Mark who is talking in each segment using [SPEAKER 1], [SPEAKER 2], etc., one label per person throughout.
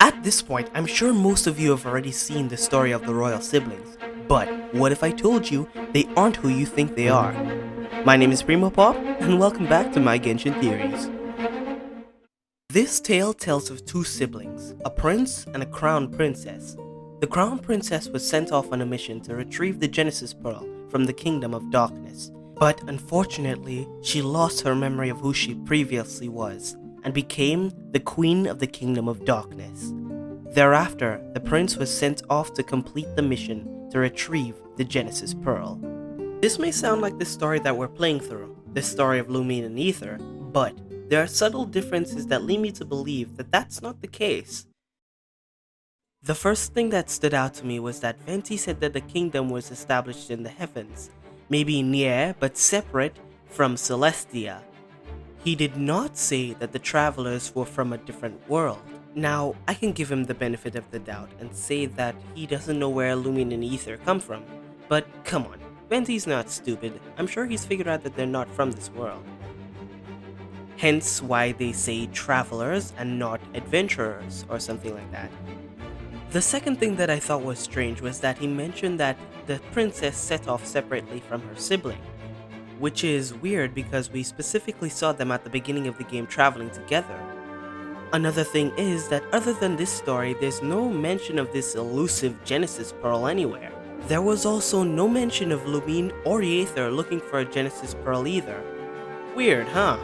[SPEAKER 1] At this point, I'm sure most of you have already seen the story of the royal siblings, but what if I told you they aren't who you think they are? My name is Primo Pop, and welcome back to my Genshin Theories. This tale tells of two siblings, a prince and a crown princess. The crown princess was sent off on a mission to retrieve the Genesis Pearl from the Kingdom of Darkness, but unfortunately, she lost her memory of who she previously was, and became the Queen of the Kingdom of Darkness. Thereafter, the prince was sent off to complete the mission to retrieve the Genesis Pearl. This may sound like the story that we're playing through, the story of Lumine and Aether, but there are subtle differences that lead me to believe that that's not the case. The first thing that stood out to me was that Venti said that the kingdom was established in the heavens, maybe near but separate from Celestia. He did not say that the travelers were from a different world. Now, I can give him the benefit of the doubt and say that he doesn't know where Lumine and Aether come from, but come on, Venti's not stupid. I'm sure he's figured out that they're not from this world. Hence why they say travelers and not adventurers or something like that. The second thing that I thought was strange was that he mentioned that the princess set off separately from her sibling, which is weird because we specifically saw them at the beginning of the game traveling together. Another thing is that other than this story, there's no mention of this elusive Genesis Pearl anywhere. There was also no mention of Lumine or Aether looking for a Genesis Pearl either. Weird, huh?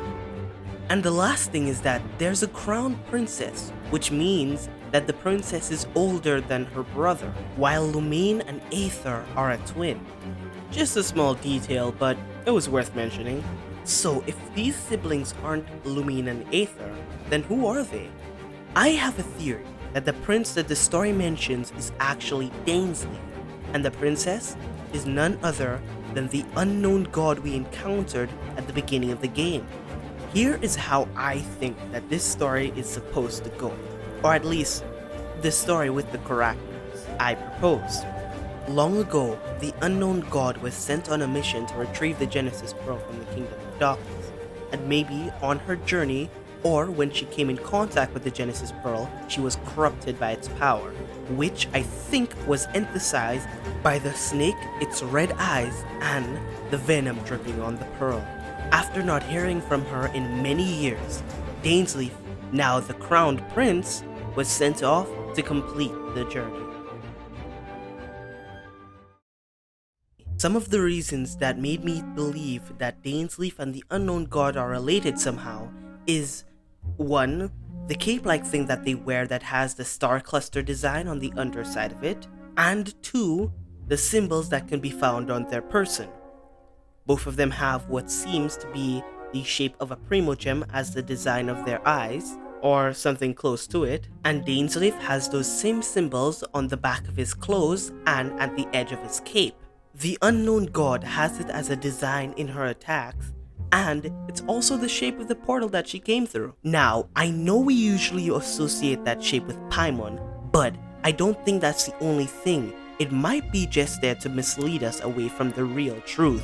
[SPEAKER 1] And the last thing is that there's a crown princess, which means that the princess is older than her brother, while Lumine and Aether are a twin. Just a small detail, but it was worth mentioning. So if these siblings aren't Lumine and Aether, then who are they? I have a theory that the prince that the story mentions is actually Dainsleif, and the princess is none other than the unknown god we encountered at the beginning of the game. Here is how I think that this story is supposed to go, or at least the story with the characters I proposed. Long ago, the unknown god was sent on a mission to retrieve the Genesis Pearl from the Kingdom of Darkness, and maybe on her journey, or when she came in contact with the Genesis Pearl, she was corrupted by its power, which I think was emphasized by the snake, its red eyes, and the venom dripping on the pearl. After not hearing from her in many years, Dainsleif, now the crowned prince, was sent off to complete the journey. Some of the reasons that made me believe that Dainsleif and the unknown god are related somehow is 1. The cape-like thing that they wear that has the star cluster design on the underside of it, and 2. The symbols that can be found on their person. Both of them have what seems to be the shape of a primogem as the design of their eyes, or something close to it, and Dainsleif has those same symbols on the back of his clothes and at the edge of his cape. The unknown god has it as a design in her attacks, and it's also the shape of the portal that she came through. Now, I know we usually associate that shape with Paimon, but I don't think that's the only thing. It might be just there to mislead us away from the real truth.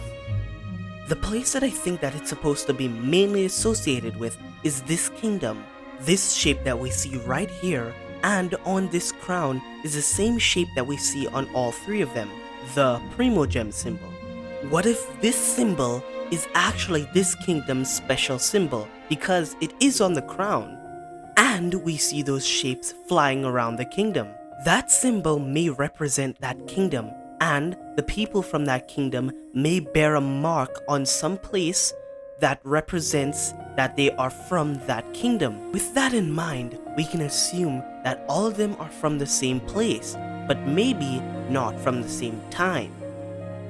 [SPEAKER 1] The place that I think that it's supposed to be mainly associated with is this kingdom. This shape that we see right here and on this crown is the same shape that we see on all three of them, the primogem symbol. What if this symbol is actually this kingdom's special symbol because it is on the crown, and we see those shapes flying around the kingdom? That symbol may represent that kingdom, and the people from that kingdom may bear a mark on some place that represents that they are from that kingdom. With that in mind, we can assume that all of them are from the same place, but maybe not from the same time.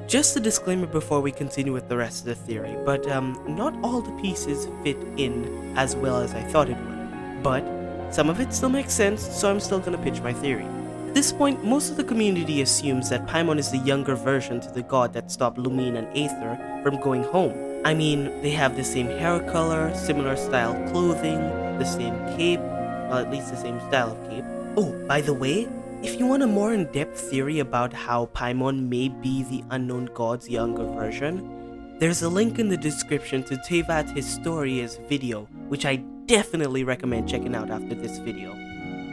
[SPEAKER 1] Just a disclaimer before we continue with the rest of the theory, but not all the pieces fit in as well as I thought it would. But some of it still makes sense, so I'm still gonna pitch my theory. At this point, most of the community assumes that Paimon is the younger version to the god that stopped Lumine and Aether from going home. I mean, they have the same hair color, similar style clothing, the same cape, well, at least the same style of cape. Oh, by the way, if you want a more in-depth theory about how Paimon may be the unknown god's younger version, there's a link in the description to Teyvat Historia's video, which I definitely recommend checking out after this video.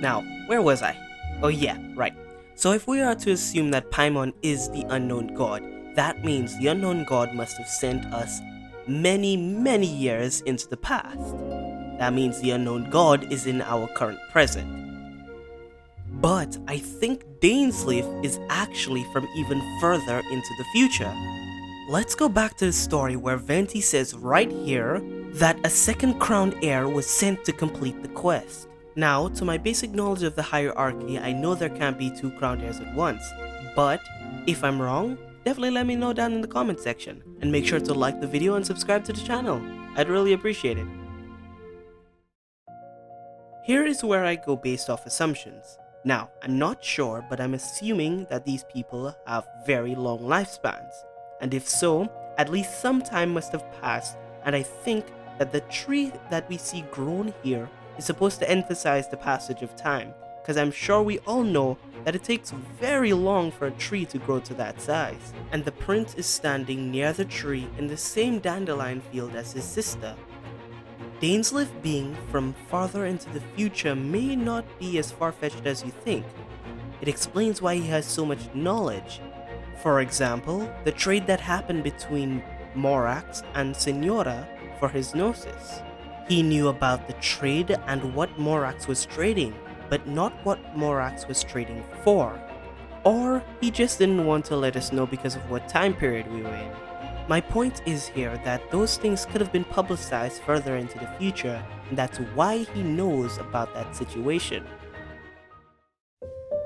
[SPEAKER 1] Now, where was I? Oh yeah, right. So if we are to assume that Paimon is the unknown god, that means the unknown god must have sent us many, many years into the past. That means the unknown god is in our current present. But I think Dainsleif is actually from even further into the future. Let's go back to the story where Venti says right here that a second crowned heir was sent to complete the quest. Now, to my basic knowledge of the hierarchy, I know there can't be two crowned heirs at once, but if I'm wrong, definitely let me know down in the comment section, and make sure to like the video and subscribe to the channel. I'd really appreciate it. Here is where I go based off assumptions. Now, I'm not sure, but I'm assuming that these people have very long lifespans, and if so, at least some time must have passed, and I think that the tree that we see grown here is supposed to emphasize the passage of time, because I'm sure we all know that it takes very long for a tree to grow to that size, and the prince is standing near the tree in the same dandelion field as his sister. Dainsleif being from farther into the future may not be as far-fetched as you think. It explains why he has so much knowledge. For example, the trade that happened between Morax and Senora for his Gnosis. He knew about the trade and what Morax was trading, but not what Morax was trading for. Or he just didn't want to let us know because of what time period we were in. My point is here that those things could have been publicized further into the future, and that's why he knows about that situation.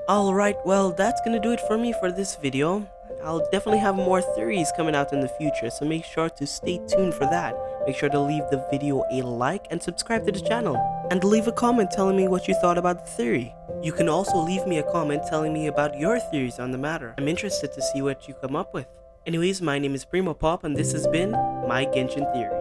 [SPEAKER 1] Alright, well that's gonna do it for me for this video. I'll definitely have more theories coming out in the future, so make sure to stay tuned for that. Make sure to leave the video a like and subscribe to the channel. And leave a comment telling me what you thought about the theory. You can also leave me a comment telling me about your theories on the matter. I'm interested to see what you come up with. Anyways, my name is Primo Pop and this has been my Genshin Theory.